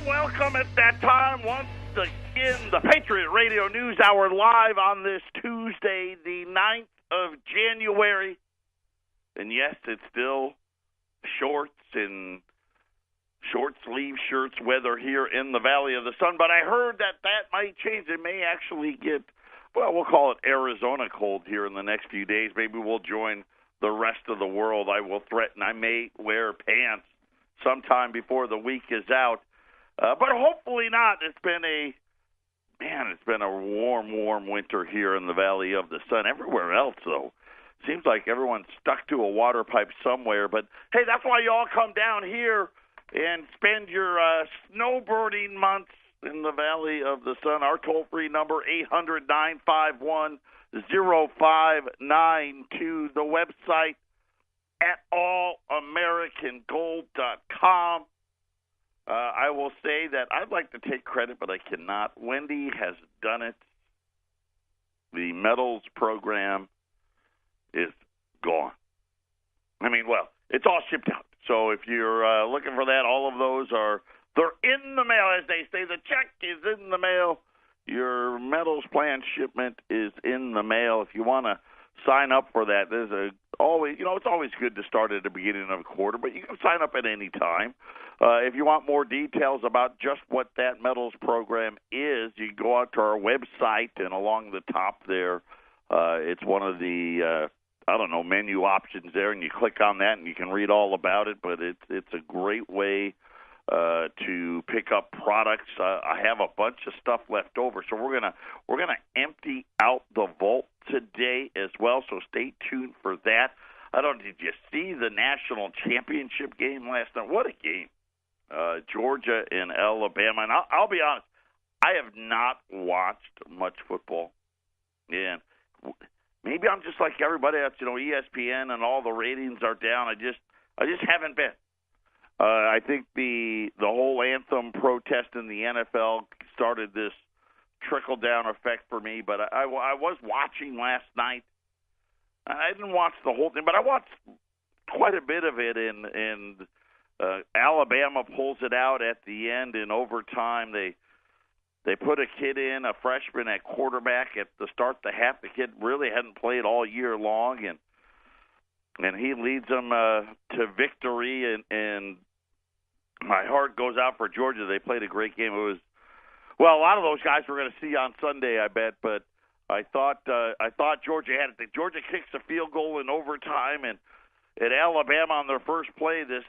Welcome at that time once again, the Patriot Radio News Hour live on this Tuesday, the 9th of January. And yes, it's still shorts and short sleeve shirts weather here in the Valley of the Sun, but I heard that might change. It may actually get, well, we'll call it Arizona cold here in the next few days. Maybe we'll join the rest of the world. I will threaten I may wear pants sometime before the week is out. But hopefully not. It's been a warm winter here in the Valley of the Sun. Everywhere else, though, seems like everyone's stuck to a water pipe somewhere. But, hey, that's why you all come down here and spend your snowbirding months in the Valley of the Sun. Our toll-free number, 800-951-0592. The website at allamericangold.com. I will say that I'd like to take credit, but I cannot. Wendy has done it. The metals program is gone. I mean, well, it's all shipped out. So if you're looking for that, all of those they're in the mail, as they say. The check is in the mail. Your metals plan shipment is in the mail. If you want to sign up for that, it's always good to start at the beginning of a quarter, but you can sign up at any time. If you want more details about just what that metals program is, you can go out to our website, and along the top there, it's one of the menu options there, and you click on that, and you can read all about it. But it's a great way to pick up products. I have a bunch of stuff left over, so we're gonna empty out the vault today as well. So stay tuned for that. Did you see the national championship game last night? What a game! Georgia and Alabama. And I'll be honest, I have not watched much football, and maybe I'm just like everybody else. ESPN and all the ratings are down. I just haven't been. I think the whole anthem protest in the NFL started this trickle-down effect for me, but I was watching last night. I didn't watch the whole thing, but I watched quite a bit of it, and Alabama pulls it out at the end in overtime. They put a kid in, a freshman at quarterback at the start of the half. The kid really hadn't played all year long, and he leads them to victory, and my heart goes out for Georgia. They played a great game. It was, well, a lot of those guys we're going to see on Sunday, I bet, but I thought Georgia had it. Georgia kicks a field goal in overtime, and at Alabama on their first play, this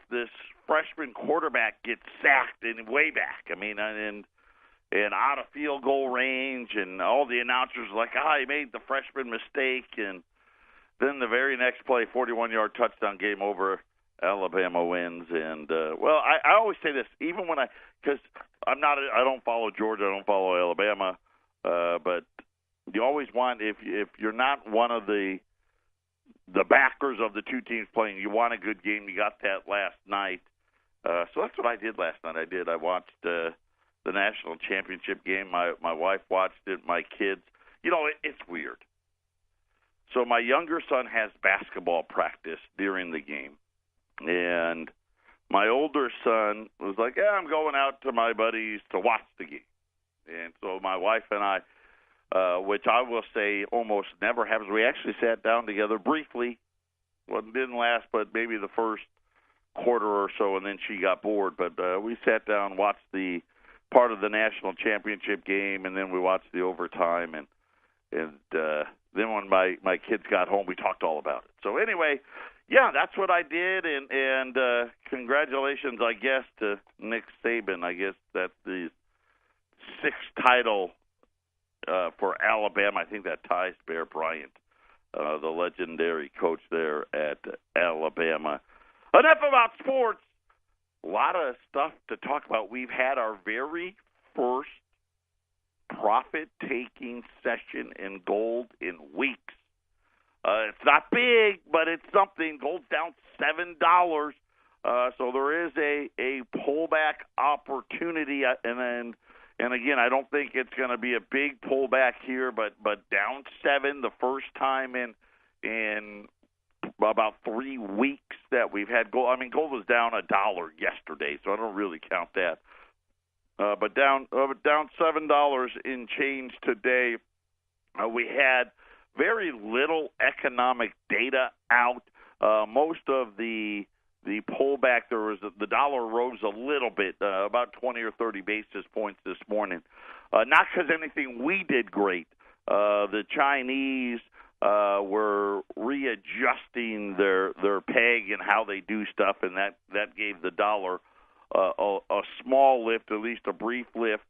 freshman quarterback gets sacked and way back. I mean, and out of field goal range, and all the announcers were like, he made the freshman mistake, and then the very next play, 41-yard touchdown, game over. Alabama wins, and I always say this, even when because I don't follow Georgia, I don't follow Alabama, but you always want, if you're not one of the backers of the two teams playing, you want a good game. You got that last night, so that's what I did last night. I watched the national championship game. My wife watched it. My kids, it's weird. So my younger son has basketball practice during the game. And my older son was like, I'm going out to my buddies to watch the game. And so my wife and I, which I will say almost never happens, we actually sat down together briefly. Well, it didn't last, but maybe the first quarter or so, and then she got bored. But we sat down, watched the part of the national championship game, and then we watched the overtime. And then when my kids got home, we talked all about it. So anyway, yeah, that's what I did, and congratulations, I guess, to Nick Saban. I guess that's the sixth title for Alabama. I think that ties Bear Bryant, the legendary coach there at Alabama. Enough about sports. A lot of stuff to talk about. We've had our very first profit-taking session in gold in weeks. It's not big, but it's something. Gold's down $7, so there is a pullback opportunity. And again, I don't think it's going to be a big pullback here, but down 7 the first time in about 3 weeks that we've had gold. I mean, gold was down $1 yesterday, so I don't really count that. but down $7 in change today. We had very little economic data out. Most of the pullback, the dollar rose a little bit, about 20 or 30 basis points this morning. Not because anything we did great. The Chinese were readjusting their peg and how they do stuff, and that gave the dollar a small lift, at least a brief lift.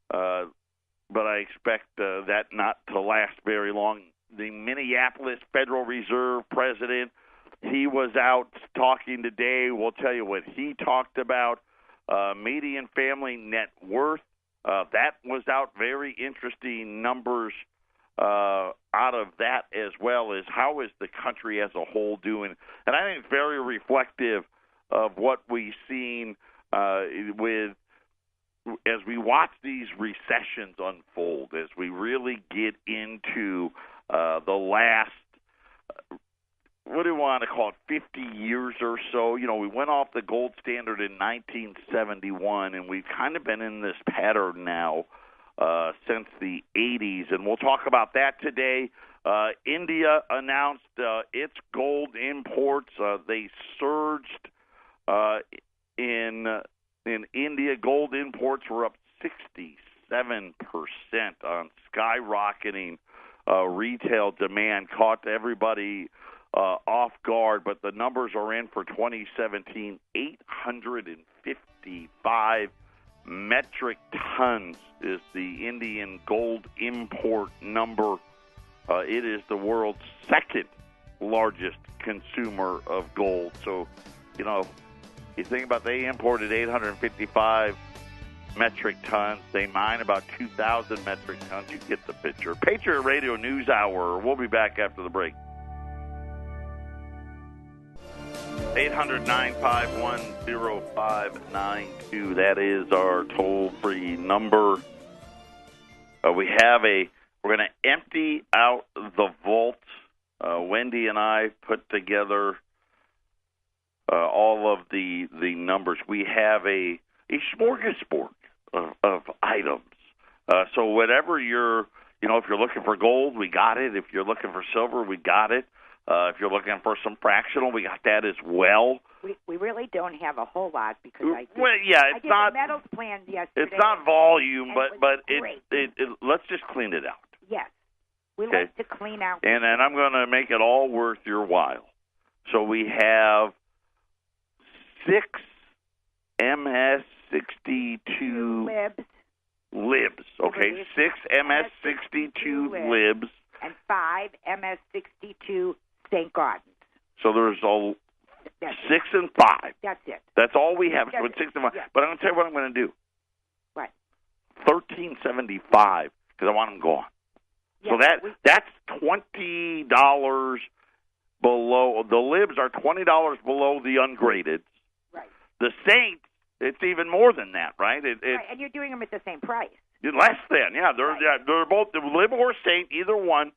But I expect that not to last very long. The Minneapolis Federal Reserve president, he was out talking today. We'll tell you what he talked about. Median family net worth, that was out. Very interesting numbers out of that, as well as how is the country as a whole doing. And I think it's very reflective of what we've seen as we watch these recessions unfold, as we really get into the last, what do you want to call it, 50 years or so. You know, we went off the gold standard in 1971, and we've kind of been in this pattern now since the 80s, and we'll talk about that today. India announced its gold imports. They surged in India. Gold imports were up 67% on skyrocketing retail demand. Caught everybody off guard, but the numbers are in for 2017. 855 metric tons is the Indian gold import number. It is the world's second largest consumer of gold. So, you know, you think about, they imported 855 metric tons. They mine about 2,000 metric tons. You get the picture. Patriot Radio News Hour. We'll be back after the break. 800-951-0592. That is our toll-free number. We're going to empty out the vault. Wendy and I put together all of the numbers. We have a smorgasbord of items. So whatever if you're looking for gold, we got it. If you're looking for silver, we got it. If you're looking for some fractional, we got that as well. We really don't have a whole lot because I did not the metals plan yesterday. It's not volume, but it let's just clean it out. Yes, we like to clean out. And then I'm going to make it all worth your while. So we have 6 MS-62 libs. Okay, 6 MS-62 libs. And 5 MS-62 St. Gordons. So there's 6 and 5. That's it. That's all we have. That's 6 and 5. Yeah. But I'm going to tell you what I'm going to do. What? $13.75 because I want them gone. Yeah, so that's $20 below. The libs are $20 below the ungraded. Right. The Saints, it's even more than that, right? Right, and you're doing them at the same price. Less than, yeah. They're both the lib or Saint, either one.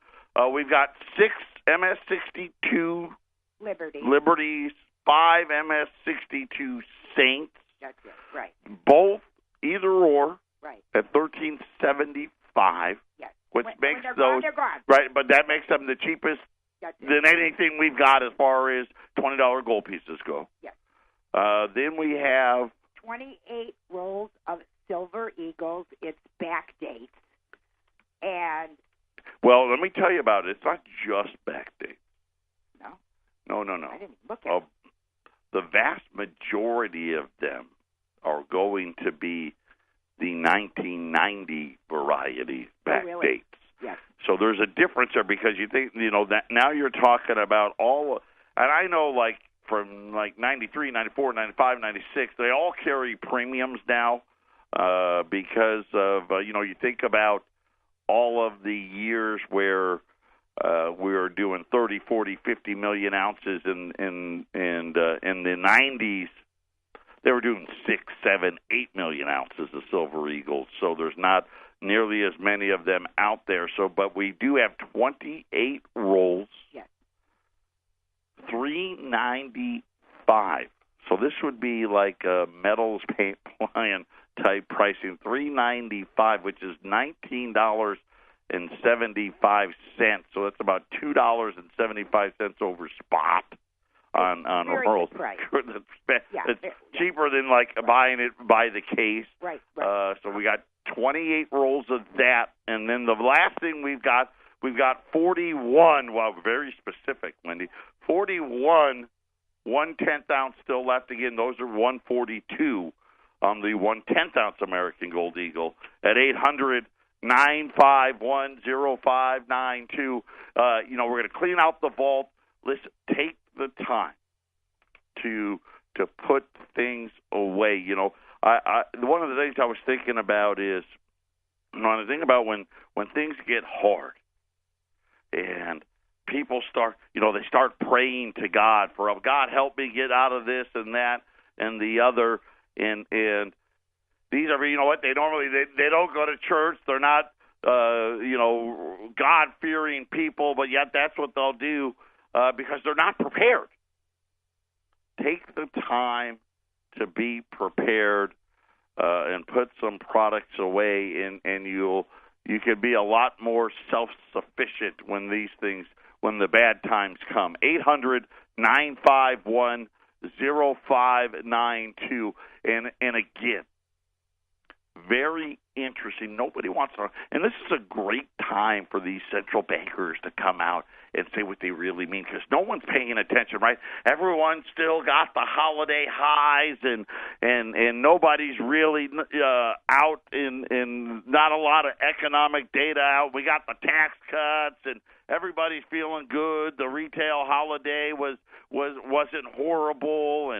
We've got 6 MS-62 Liberties, 5 MS-62 Saints. That's it, right. Both, either or, right, at $13.75. Yes. Which makes they're those gone, they're gone. right, but that makes them the cheapest than anything we've got as far as $20 gold pieces go. Yes. Then we have 28 rolls of Silver Eagles. It's back dates. And well, let me tell you about it. It's not just back dates. No. I didn't look at it. The vast majority of them are going to be the 1990 variety back dates. Yes. So there's a difference there because you think, that now you're talking about and I know like from like 93, 94, 95, 96, they all carry premiums now because of, you think about all of the years where we were doing 30, 40, 50 million ounces in the 90s. They were doing 6, 7, 8 million ounces of Silver Eagles. So there's not nearly as many of them out there. But we do have 28 rolls. Yes. $3.95. So this would be like metals paint plan type pricing, $3.95, which is $19.75. So that's about $2.75 over spot on very rolls. good price. It's cheaper than like buying it by the case. Right. So we got 28 rolls of that, and then the last thing we've got 41. Well, very specific, Wendy. 41 1/10 ounce still left. Again, those are 142 on the 1/10 ounce American Gold Eagle at 800-951-0592. We're going to clean out the vault. Listen, take the time to put things away. One of the things I was thinking about is, I think about when things get hard and people start, they start praying to God for, God, help me get out of this and that and the other. And these are, they don't go to church. They're not, God-fearing people, but yet that's what they'll do because they're not prepared. Take the time to be prepared and put some products away, and you can be a lot more self-sufficient when the bad times come. 800-951-0592. And again, very interesting. Nobody wants to, and this is a great time for these central bankers to come out and say what they really mean, because no one's paying attention, right? Everyone's still got the holiday highs, and nobody's really out in not a lot of economic data out. We got the tax cuts, and everybody's feeling good. The retail holiday wasn't horrible,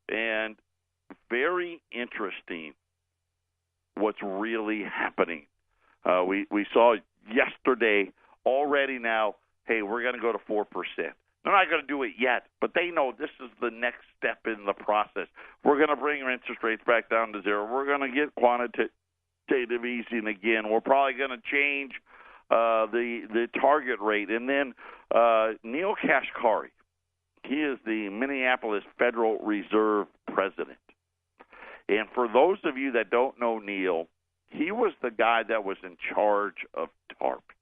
and very interesting what's really happening. We saw yesterday already now, hey, we're going to go to 4%. They're not going to do it yet, but they know this is the next step in the process. We're going to bring our interest rates back down to zero. We're going to get quantitative easing again. We're probably going to change the target rate. And then Neil Kashkari, he is the Minneapolis Federal Reserve president. And for those of you that don't know Neil, he was the guy that was in charge of TARP.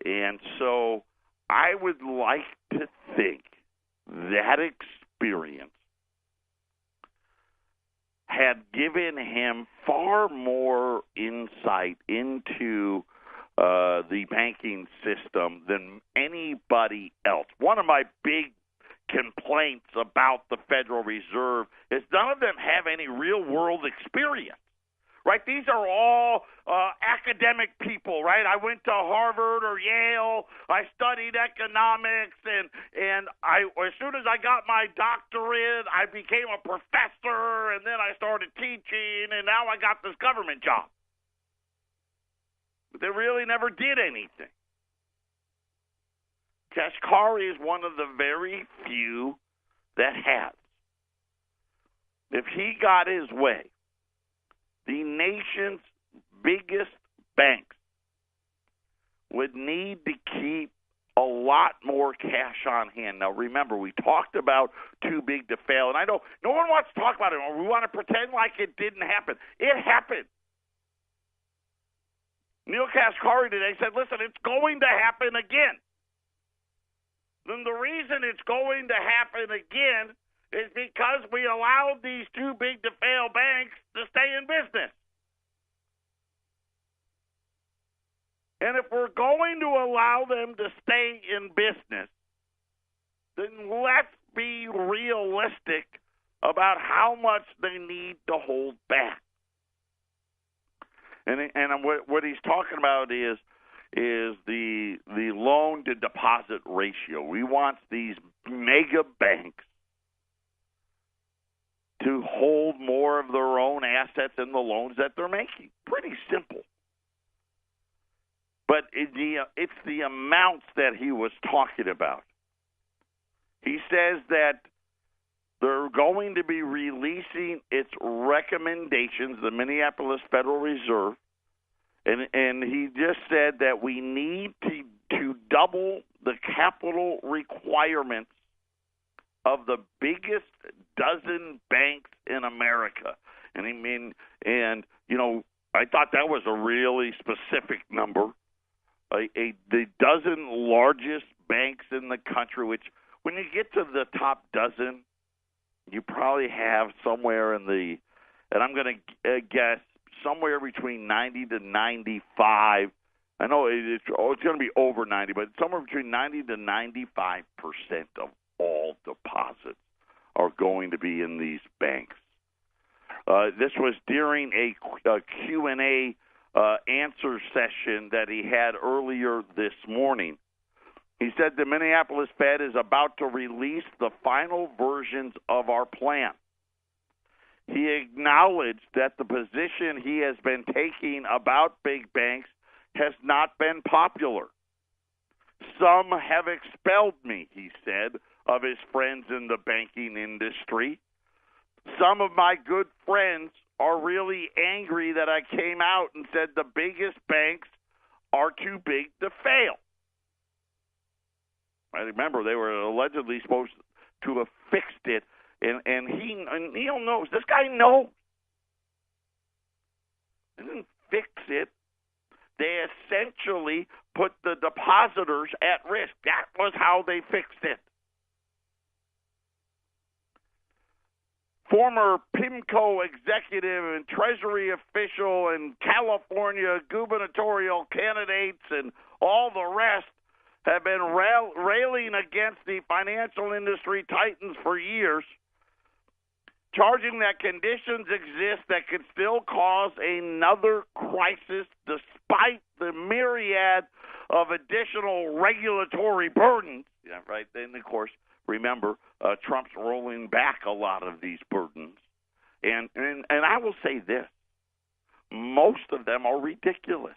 And so I would like to think that experience had given him far more insight into the banking system than anybody else. One of my big complaints about the Federal Reserve is none of them have any real-world experience. Right? These are all academic people, right? I went to Harvard or Yale. I studied economics, and as soon as I got my doctorate, I became a professor, and then I started teaching, and now I got this government job. But they really never did anything. Kashkari is one of the very few that has. If he got his way, the nation's biggest banks would need to keep a lot more cash on hand. Now, remember, we talked about too big to fail, and I know no one wants to talk about it, or we want to pretend like it didn't happen. It happened. Neil Kashkari today said, listen, it's going to happen again. Then the reason it's going to happen again is because we allowed these too big to fail banks to stay in business. And if we're going to allow them to stay in business, then let's be realistic about how much they need to hold back. And what he's talking about is the loan to deposit ratio. We want these mega banks to hold more of their own assets in the loans that they're making. Pretty simple. But it's the amounts that he was talking about. He says that they're going to be releasing its recommendations, the Minneapolis Federal Reserve, and he just said that we need to double the capital requirements of the biggest dozen banks in America. And I thought that was a really specific number. The dozen largest banks in the country, which when you get to the top dozen, you probably have somewhere in the, and I'm going to guess, somewhere between 90 to 95. I know it's going to be over 90, but somewhere between 90 to 95% of all deposits are going to be in these banks. This was during a Q&A answer session that he had earlier this morning. He said the Minneapolis Fed is about to release the final versions of our plan. He acknowledged that the position he has been taking about big banks has not been popular. Some have expelled me, he said, of his friends in the banking industry. Some of my good friends are really angry that I came out and said the biggest banks are too big to fail. I remember they were allegedly supposed to have fixed it, and Neil knows. This guy knows. They didn't fix it. They essentially put the depositors at risk. That was how they fixed it. Former PIMCO executive and Treasury official and California gubernatorial candidates and all the rest have been railing against the financial industry titans for years, charging that conditions exist that could still cause another crisis despite the myriad of additional regulatory burdens. Yeah, right. Then, of course, remember, Trump's rolling back a lot of these burdens. And I will say this, most of them are ridiculous.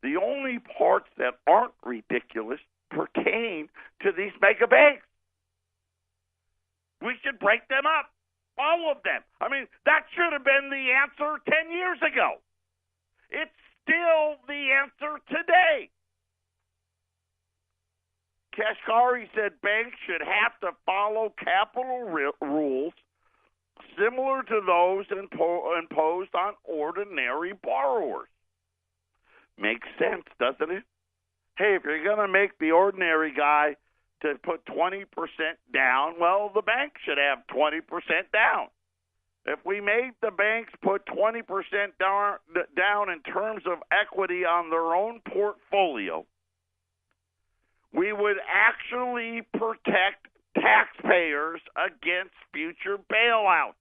The only parts that aren't ridiculous pertain to these mega banks. We should break them up, all of them. I mean, that should have been the answer 10 years ago. It's still the answer today. Kashkari said banks should have to follow capital rules similar to those imposed on ordinary borrowers. Makes sense, doesn't it? Hey, if you're going to make the ordinary guy to put 20% down, well, the bank should have 20% down. If we made the banks put 20% down in terms of equity on their own portfolio, we would actually protect taxpayers against future bailouts.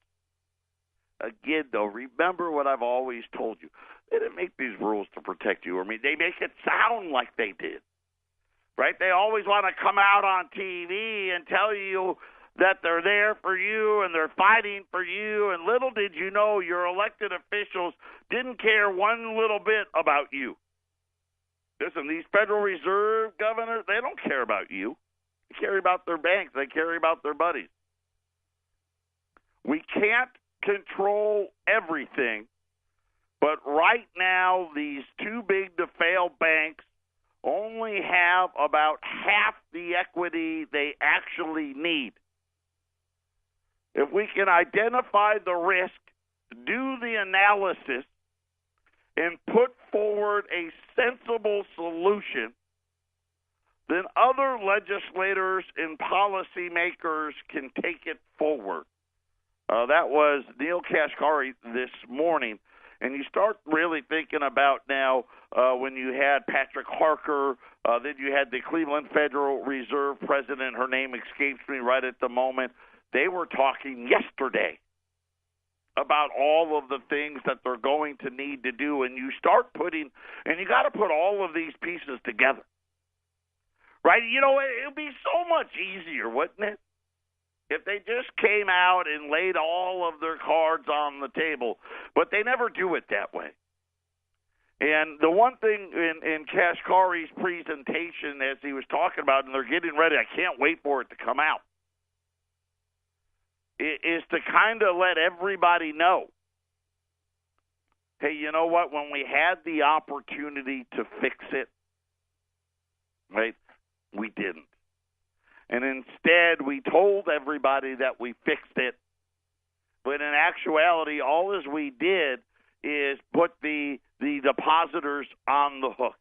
Again, though, remember what I've always told you. They didn't make these rules to protect you or me. They make it sound like they did, right? They always want to come out on TV and tell you that they're there for you and they're fighting for you, and little did you know your elected officials didn't care one little bit about you. Listen, these Federal Reserve governors, they don't care about you. They care about their banks. They care about their buddies. We can't control everything, but right now these too big to fail banks only have about half the equity they actually need. If we can identify the risk, do the analysis, and put forward a sensible solution, then other legislators and policymakers can take it forward. That was Neil Kashkari this morning. And you start really thinking about now when you had Patrick Harker, then you had the Cleveland Federal Reserve president. Her name escapes me right at the moment. They were talking yesterday about all of the things that they're going to need to do. And you start putting, and you got to put all of these pieces together. Right? You know, it would be so much easier, wouldn't it? If they just came out and laid all of their cards on the table, but they never do it that way. And the one thing in Kashkari's presentation, as he was talking about, and they're getting ready, I can't wait for it to come out, is to kind of let everybody know, hey, you know what, when we had the opportunity to fix it, right, we didn't. And instead, we told everybody that we fixed it. But in actuality, all as we did is put the depositors on the hook.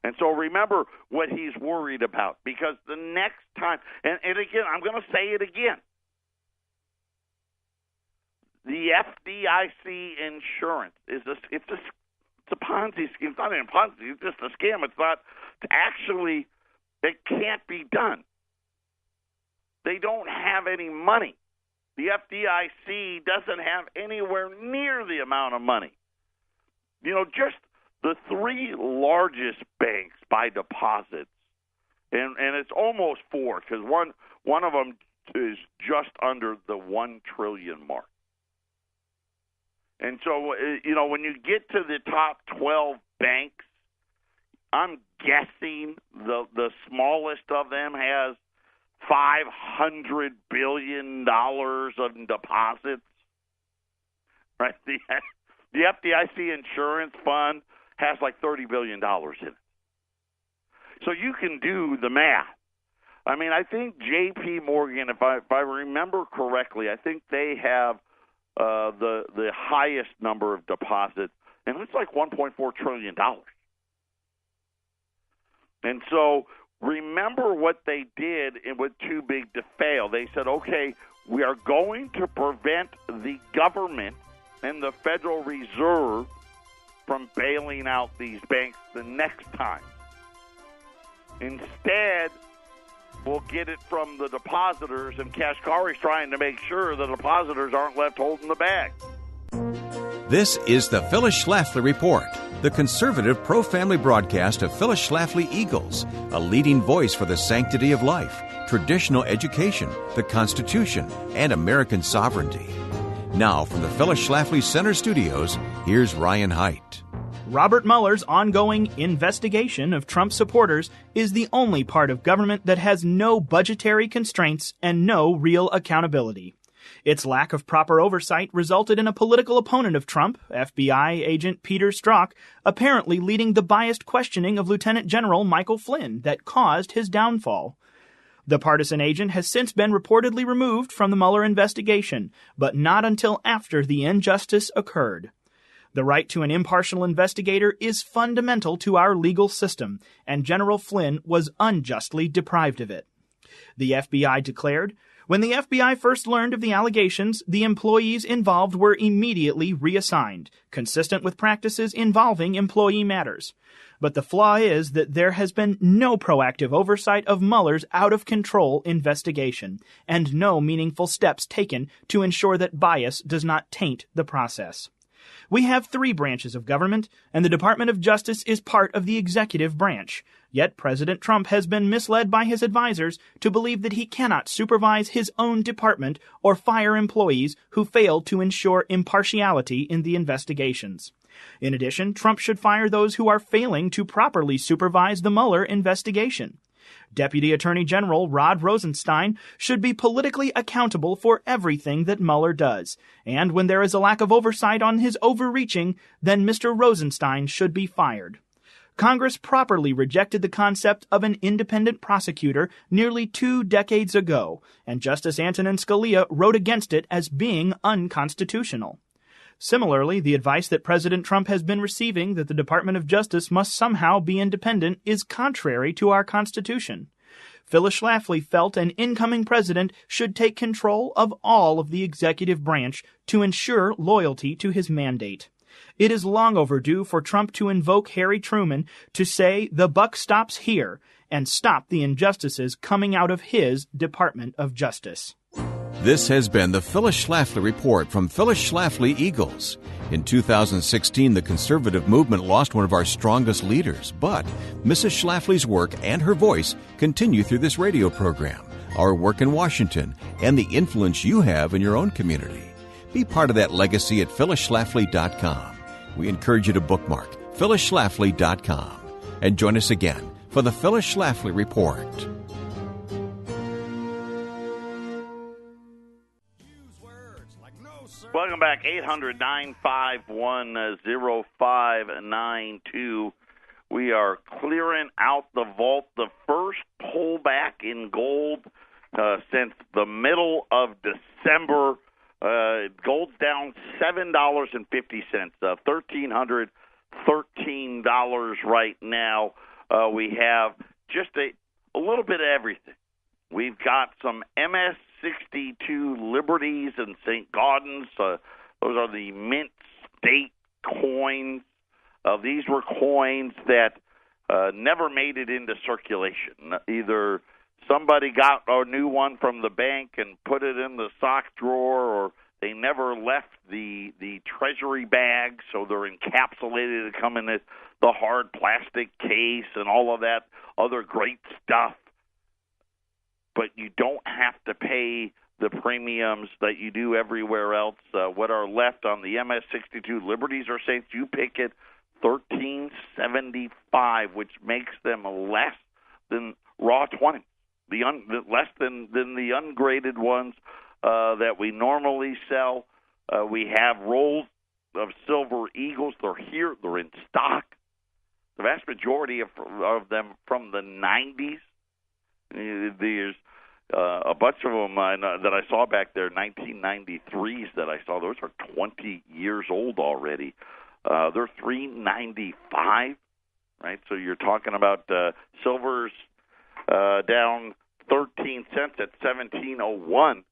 And so remember what he's worried about, because the next time, and again, I'm going to say it again, the FDIC insurance it's a Ponzi scheme. It's not even a Ponzi, it's just a scam. It's not actually, it can't be done. They don't have any money. The FDIC doesn't have anywhere near the amount of money. You know, just the three largest banks by deposits, and it's almost four, because one of them is just under the $1 trillion mark. And so, you know, when you get to the top 12 banks, I'm guessing the smallest of them has $500 billion of deposits. Right? The FDIC insurance fund has like $30 billion in it. So you can do the math. I mean, I think J.P. Morgan, if I remember correctly, I think they have the highest number of deposits, and it's like $1.4 trillion. And so remember what they did with Too Big to Fail. They said, okay, we are going to prevent the government and the Federal Reserve from bailing out these banks the next time. Instead, we'll get it from the depositors, and Kashkari's trying to make sure the depositors aren't left holding the bag. This is the Phyllis Schlafly Report, the conservative pro-family broadcast of Phyllis Schlafly Eagles, a leading voice for the sanctity of life, traditional education, the Constitution, and American sovereignty. Now, from the Phyllis Schlafly Center Studios, here's Ryan Haidt. Robert Mueller's ongoing investigation of Trump supporters is the only part of government that has no budgetary constraints and no real accountability. Its lack of proper oversight resulted in a political opponent of Trump, FBI agent Peter Strzok, apparently leading the biased questioning of Lieutenant General Michael Flynn that caused his downfall. The partisan agent has since been reportedly removed from the Mueller investigation, but not until after the injustice occurred. The right to an impartial investigator is fundamental to our legal system, and General Flynn was unjustly deprived of it. The FBI declared, when the FBI first learned of the allegations, the employees involved were immediately reassigned, consistent with practices involving employee matters. But the flaw is that there has been no proactive oversight of Mueller's out-of-control investigation, and no meaningful steps taken to ensure that bias does not taint the process. We have three branches of government, and the Department of Justice is part of the executive branch. Yet President Trump has been misled by his advisers to believe that he cannot supervise his own department or fire employees who fail to ensure impartiality in the investigations. In addition, Trump should fire those who are failing to properly supervise the Mueller investigation. Deputy Attorney General Rod Rosenstein should be politically accountable for everything that Mueller does, and when there is a lack of oversight on his overreaching, then Mr. Rosenstein should be fired. Congress properly rejected the concept of an independent prosecutor nearly 2 decades ago, and Justice Antonin Scalia wrote against it as being unconstitutional. Similarly, the advice that President Trump has been receiving that the Department of Justice must somehow be independent is contrary to our Constitution. Phyllis Schlafly felt an incoming president should take control of all of the executive branch to ensure loyalty to his mandate. It is long overdue for Trump to invoke Harry Truman to say the buck stops here and stop the injustices coming out of his Department of Justice. This has been the Phyllis Schlafly Report from Phyllis Schlafly Eagles. In 2016, the conservative movement lost one of our strongest leaders, but Mrs. Schlafly's work and her voice continue through this radio program, our work in Washington, and the influence you have in your own community. Be part of that legacy at phyllisschlafly.com. We encourage you to bookmark phyllisschlafly.com and join us again for the Phyllis Schlafly Report. Welcome back, 800-951-0592. We are clearing out the vault, the first pullback in gold since the middle of December. Gold's down $7.50, $1,313 right now. We have just a little bit of everything. We've got some MS-62 Liberties and St. Gaudens. Those are the mint state coins. These were coins that never made it into circulation. Either somebody got a new one from the bank and put it in the sock drawer, or they never left the treasury bag, so they're encapsulated to come in the hard plastic case and all of that other great stuff. But you don't have to pay the premiums that you do everywhere else. What are left on the MS-62 Liberties or Saints, you pick it, $13.75, which makes them less than raw 20, less than the ungraded ones that we normally sell. We have rolls of Silver Eagles. They're here. They're in stock. The vast majority of them from the 90s. There's a bunch of them that I saw back there, 1993s that I saw. Those are 20 years old already. They're $3.95, right? So you're talking about silver's down 13 cents at $17.01.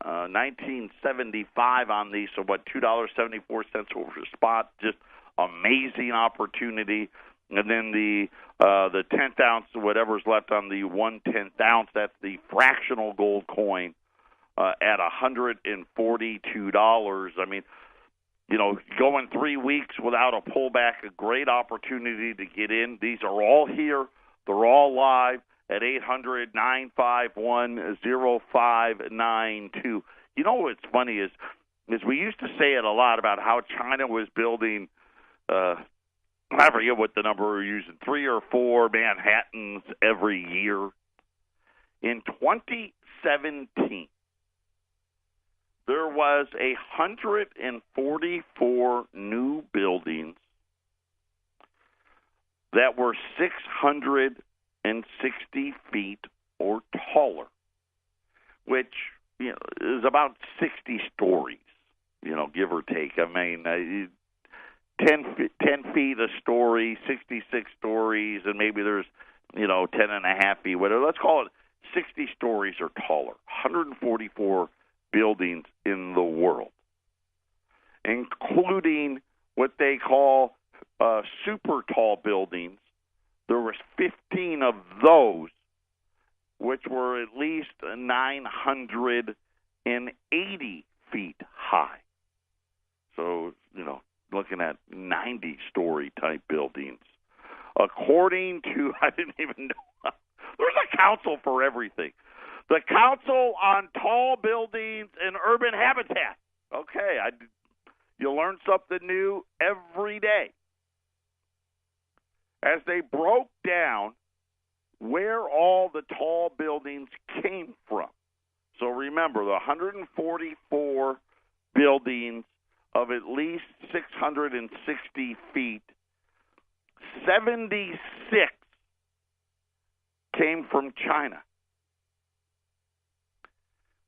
1975 on these, so what, $2.74 over spot. Just amazing opportunity. And then the 10th ounce, whatever's left on the 1/10th ounce, that's the fractional gold coin at $142. I mean, you know, going 3 weeks without a pullback, a great opportunity to get in. These are all here. They're all live at 800-951-0592. You know what's funny is we used to say it a lot about how China was building, I forget what the number we're using, 3 or 4 Manhattans every year. In 2017, there was 144 new buildings that were 660 feet or taller, which, you know, is about 60 stories, you know, give or take. I mean, 10 feet a story, 66 stories, and maybe there's, you know, 10 and a half feet, whatever. Let's call it 60 stories or taller. 144 buildings in the world, including what they call super tall buildings. There was 15 of those, which were at least 980 feet high. So, you know, looking at 90-story type buildings. According to, I didn't even know, there's a council for everything. The Council on Tall Buildings and Urban Habitat. Okay, you learn something new every day. As they broke down where all the tall buildings came from. So remember, the 144 buildings of at least 660 feet, 76 came from China.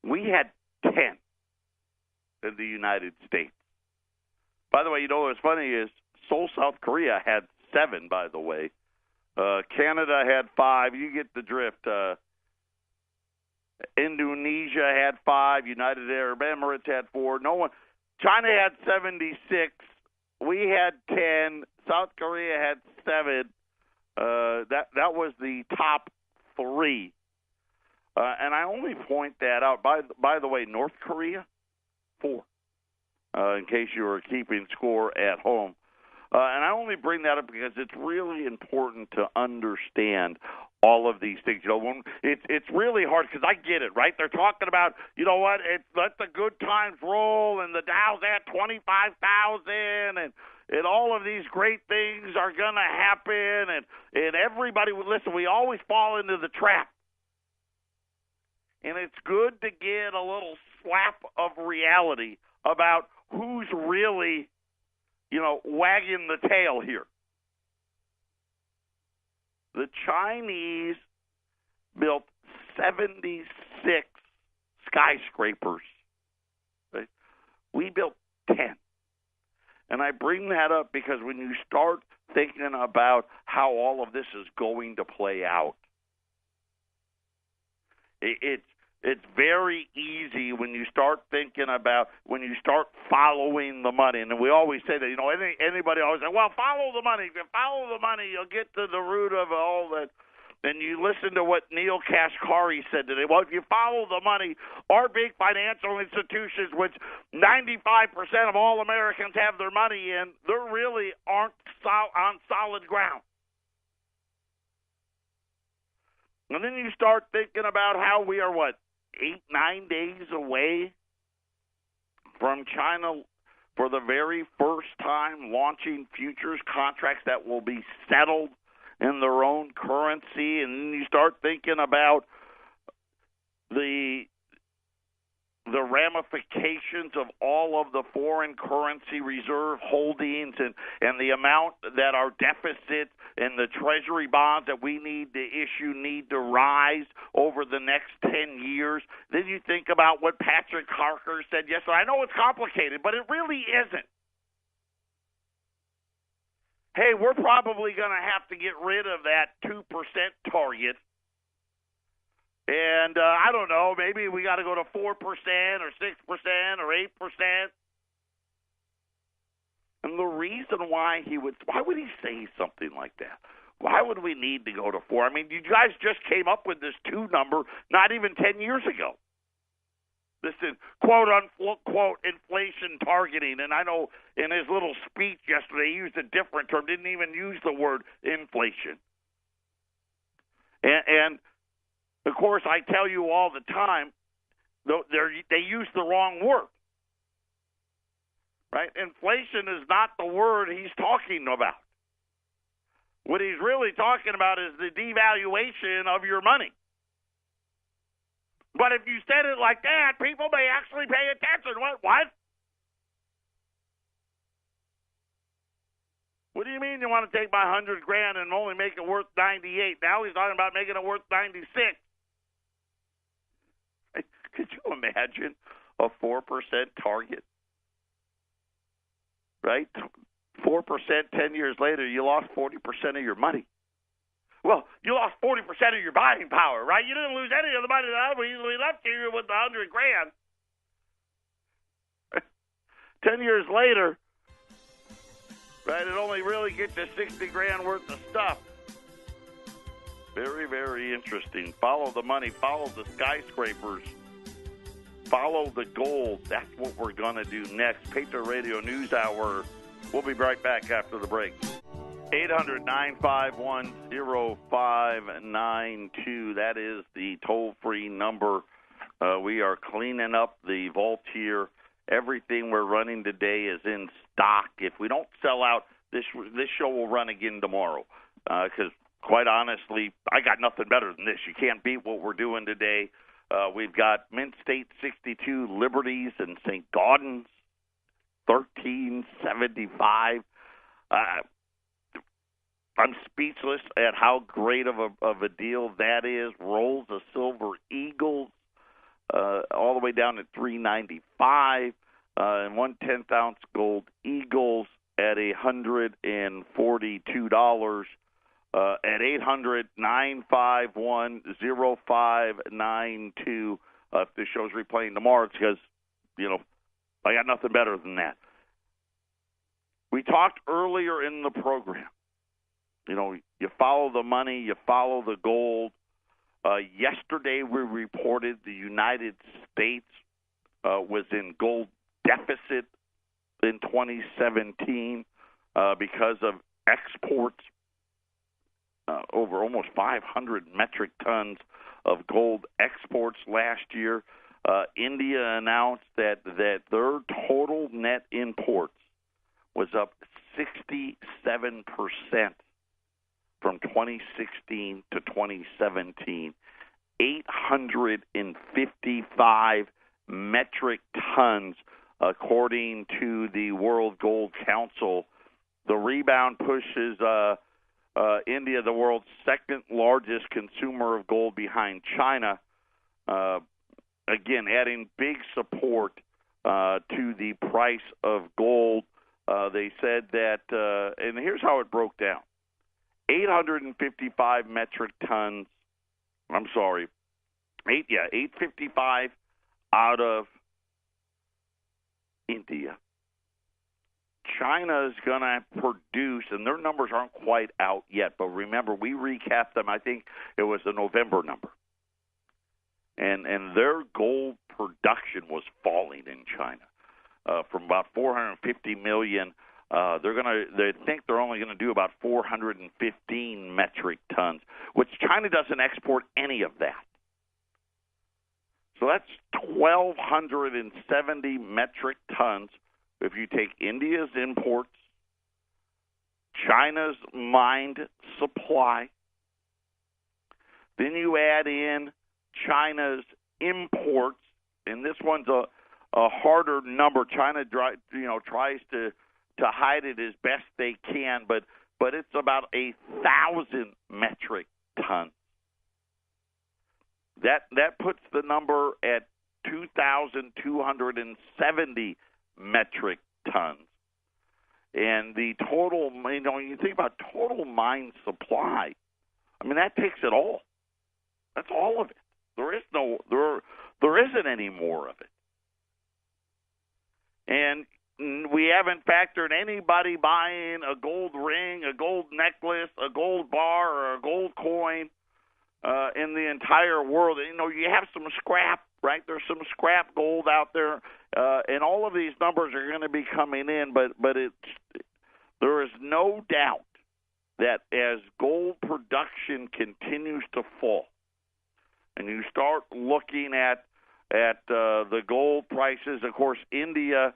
We had 10 in the United States. By the way, you know what's funny is Seoul, South Korea had 7, by the way. Canada had 5. You get the drift. Indonesia had 5. United Arab Emirates had 4. No one. China had 76. We had 10. South Korea had 7. That was the top 3. And I only point that out. By the way, North Korea, 4. In case you were keeping score at home. And I only bring that up because it's really important to understand all of these things. You know, when it's really hard because I get it, right? They're talking about, you know what, let the good times roll, and the Dow's at 25,000, and all of these great things are going to happen, and everybody would listen. We always fall into the trap. And it's good to get a little slap of reality about who's really, you know, wagging the tail here. The Chinese built 76 skyscrapers. Right? We built 10. And I bring that up because when you start thinking about how all of this is going to play out, it's very easy when you start thinking about, when you start following the money. And we always say that, anybody always say, well, follow the money. If you follow the money, you'll get to the root of all that. And you listen to what Neil Kashkari said today. Well, if you follow the money, our big financial institutions, which 95% of all Americans have their money in, they really aren't on solid ground. And then you start thinking about how we are, 8-9 days away from China for the very first time launching futures contracts that will be settled in their own currency. And then you start thinking about the ramifications of all of the foreign currency reserve holdings and the amount that our deficit and the treasury bonds that we need to issue need to rise over the next 10 years. Then you think about what Patrick Harker said yesterday. I know it's complicated, but it really isn't. Hey, we're probably going to have to get rid of that 2% target. And I don't know, maybe we got to go to 4% or 6% or 8%. And the reason why would he say something like that? Why would we need to go to 4? I mean, you guys just came up with this 2 number not even 10 years ago. This is quote-unquote inflation targeting. And I know in his little speech yesterday he used a different term, didn't even use the word inflation. And of course, I tell you all the time, they use the wrong word. Right? Inflation is not the word he's talking about. What he's really talking about is the devaluation of your money. But if you said it like that, people may actually pay attention. What? What do you mean you want to take my $100,000 and only make it worth 98? Now he's talking about making it worth 96. Could you imagine a 4% target? Right? 4% 10 years later, you lost 40% of your money. Well, you lost 40% of your buying power, right? You didn't lose any of the money that we left you with the $100,000. 10 years later, right? It only really gets you $60,000 worth of stuff. Very, very interesting. Follow the money. Follow the skyscrapers. Follow the gold. That's what we're going to do next. Patriot Radio News Hour. We'll be right back after the break. 800-951-0592. That is the toll-free number. We are cleaning up the vault here. Everything we're running today is in stock. If we don't sell out, this show will run again tomorrow. Because, quite honestly, I got nothing better than this. You can't beat what we're doing today. We've got Mint State 62 Liberties and St. Gaudens, $13.75. I'm speechless at how great of a deal that is. Rolls of Silver Eagles, all the way down at $3.95, and 1/10-ounce gold Eagles at $142. At 800-951-0592. If this show's replaying tomorrow, it's because, I got nothing better than that. We talked earlier in the program. You follow the money, you follow the gold. Yesterday we reported the United States was in gold deficit in 2017 because of exports. Over almost 500 metric tons of gold exports last year. India announced that their total net imports was up 67% from 2016 to 2017. 855 metric tons, according to the World Gold Council. The rebound pushes India, the world's second largest consumer of gold behind China, again, adding big support to the price of gold. They said that, and here's how it broke down. 855 metric tons, 855 out of India. China's going to produce, and their numbers aren't quite out yet, but remember, we recapped them, I think it was a November number. And their gold production was falling in China from about 450 million. They think they're only going to do about 415 metric tons, which China doesn't export any of that. So that's 1,270 metric tons. If you take India's imports, China's mined supply, then you add in China's imports, and this one's a harder number. China tries to hide it as best they can, but it's about 1,000 metric tons. That puts the number at 2,270 metric tons. And the total, you think about total mine supply, I mean, that takes it all. That's all of it. There isn't any more of it. And we haven't factored anybody buying a gold ring, a gold necklace, a gold bar, or a gold coin in the entire world. You have some scrap, right? There's some scrap gold out there, and all of these numbers are going to be coming in, but there is no doubt that as gold production continues to fall, and you start looking at the gold prices, of course, India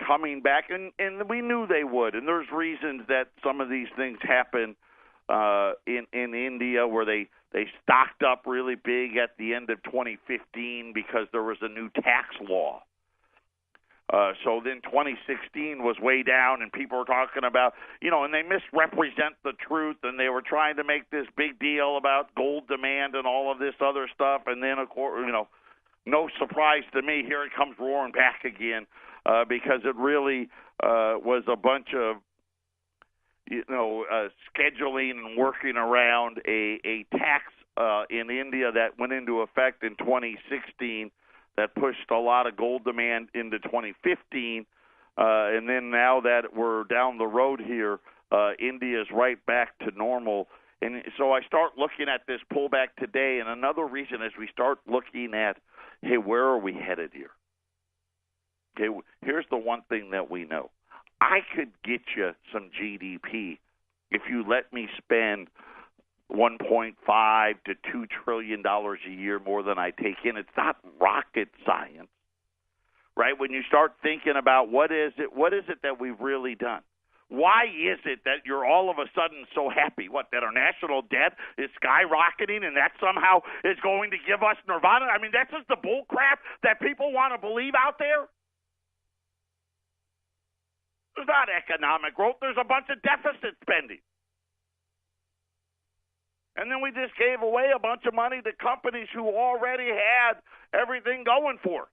coming back, and we knew they would, and there's reasons that some of these things happen in India where they stocked up really big at the end of 2015 because there was a new tax law. So then 2016 was way down, and people were talking about, and they misrepresent the truth, and they were trying to make this big deal about gold demand and all of this other stuff. And then, of course, no surprise to me, here it comes roaring back again because it really was a bunch of, scheduling and working around a tax in India that went into effect in 2016 that pushed a lot of gold demand into 2015. And then now that we're down the road here, India's right back to normal. And so I start looking at this pullback today, and another reason is we start looking at, hey, where are we headed here? Okay, here's the one thing that we know. I could get you some GDP if you let me spend $1.5 to $2 trillion a year more than I take in. It's not rocket science, right? When you start thinking about what is it that we've really done? Why is it that you're all of a sudden so happy? What, that our national debt is skyrocketing and that somehow is going to give us nirvana? I mean, that's just the bull crap that people want to believe out there. There's not economic growth. There's a bunch of deficit spending. And then we just gave away a bunch of money to companies who already had everything going for it.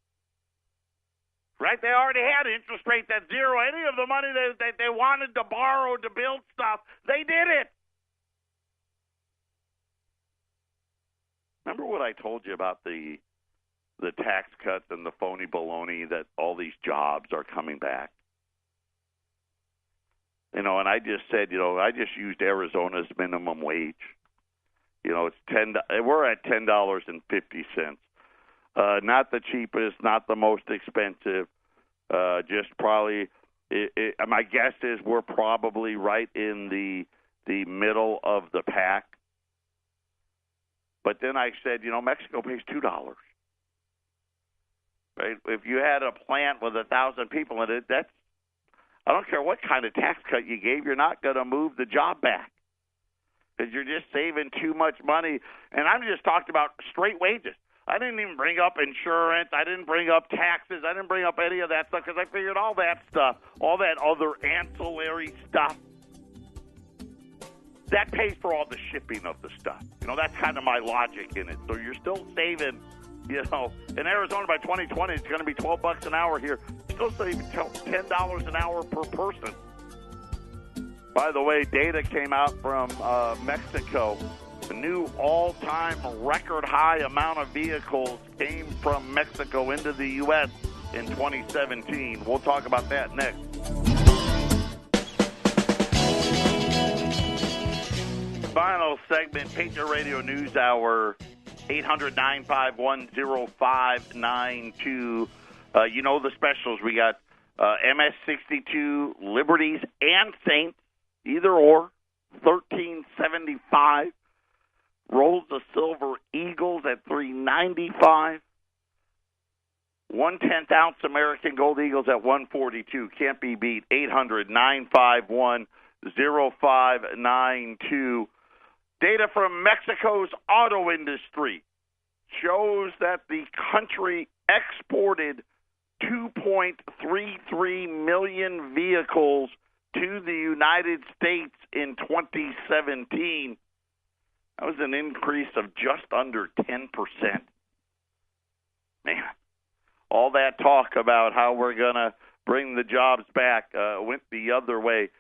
Right? They already had interest rates at zero. Any of the money that they wanted to borrow to build stuff, they did it. Remember what I told you about the tax cuts and the phony baloney that all these jobs are coming back? And I just said, I just used Arizona's minimum wage. It's we're at $10.50. Not the cheapest, not the most expensive. Just probably, my guess is we're probably right in the middle of the pack. But then I said, Mexico pays $2. Right? If you had a plant with 1,000 people in it, I don't care what kind of tax cut you gave, you're not going to move the job back because you're just saving too much money. And I'm just talking about straight wages. I didn't even bring up insurance. I didn't bring up taxes. I didn't bring up any of that stuff because I figured all that stuff, all that other ancillary stuff, that pays for all the shipping of the stuff. That's kind of my logic in it. So you're still saving, in Arizona by 2020, it's going to be $12 an hour here. Still saving $10 an hour per person. By the way, data came out from Mexico. The new all-time record high amount of vehicles came from Mexico into the U.S. in 2017. We'll talk about that next. Final segment, Patriot Radio News Hour, 800-951-0592. The specials. We got MS-62 Liberties and Saints, either or, $13.75. Rolls of Silver Eagles at $3.95. 1/10 ounce American Gold Eagles at $1.42. Can't be beat. 800-951-0592. Data from Mexico's auto industry shows that the country exported 2.33 million vehicles to the United States in 2017. That was an increase of just under 10%. Man, all that talk about how we're going to bring the jobs back went the other way.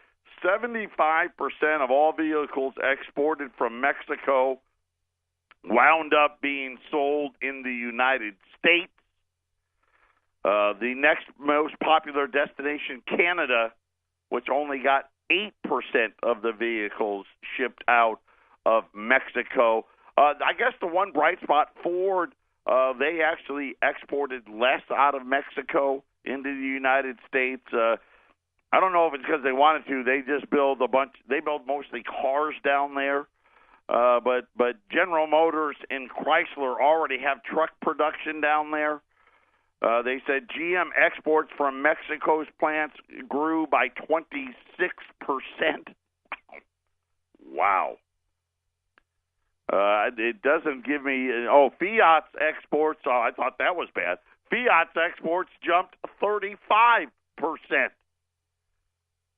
75% of all vehicles exported from Mexico wound up being sold in the United States. The next most popular destination, Canada, which only got 8% of the vehicles shipped out of Mexico. I guess the one bright spot, Ford, they actually exported less out of Mexico into the United States. I don't know if it's because they wanted to. They just build they build mostly cars down there. But General Motors and Chrysler already have truck production down there. They said GM exports from Mexico's plants grew by 26%. Wow. It doesn't give me... Fiat's exports... I thought that was bad. Fiat's exports jumped 35%.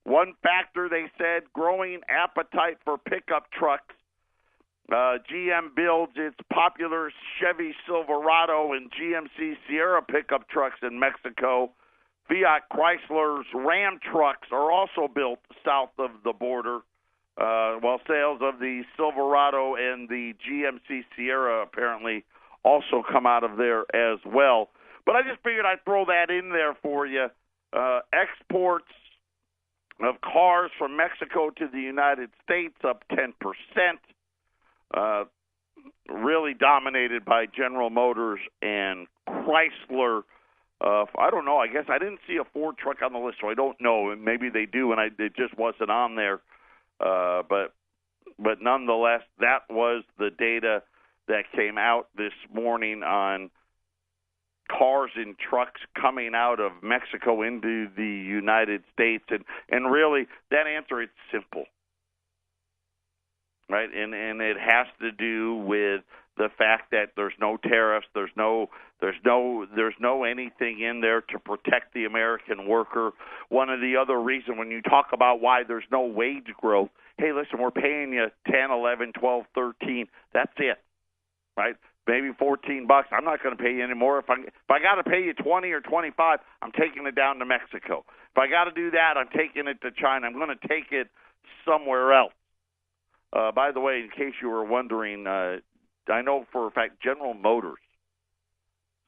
One factor, they said, growing appetite for pickup trucks. GM builds its popular Chevy Silverado and GMC Sierra pickup trucks in Mexico. Fiat Chrysler's Ram trucks are also built south of the border, while sales of the Silverado and the GMC Sierra apparently also come out of there as well. But I just figured I'd throw that in there for you. Exports of cars from Mexico to the United States up 10%. Really dominated by General Motors and Chrysler. I don't know. I guess I didn't see a Ford truck on the list, so I don't know. And maybe they do, and it just wasn't on there. But nonetheless, that was the data that came out this morning on cars and trucks coming out of Mexico into the United States. And really, that answer, it's simple. Right, and it has to do with the fact that there's no tariffs, there's no anything in there to protect the American worker. One of the other reasons when you talk about why there's no wage growth, hey, listen, we're paying you 10, 11, 12, 13. That's it, right? Maybe $14. I'm not going to pay you anymore. If I got to pay you 20 or 25, I'm taking it down to Mexico. If I got to do that, I'm taking it to China. I'm going to take it somewhere else. By the way, in case you were wondering, I know for a fact General Motors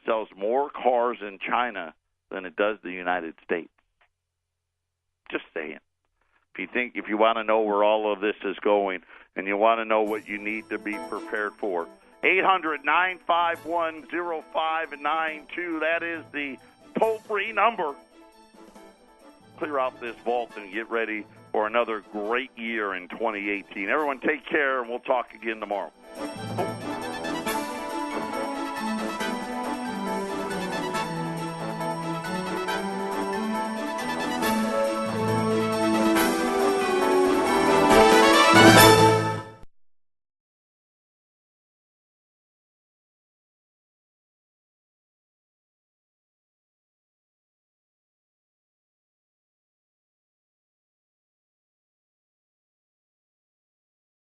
sells more cars in China than it does the United States. Just saying. If you want to know where all of this is going and you want to know what you need to be prepared for, 800-951-0592. That is the toll-free number. Clear out this vault and get ready for another great year in 2018. Everyone take care, and we'll talk again tomorrow.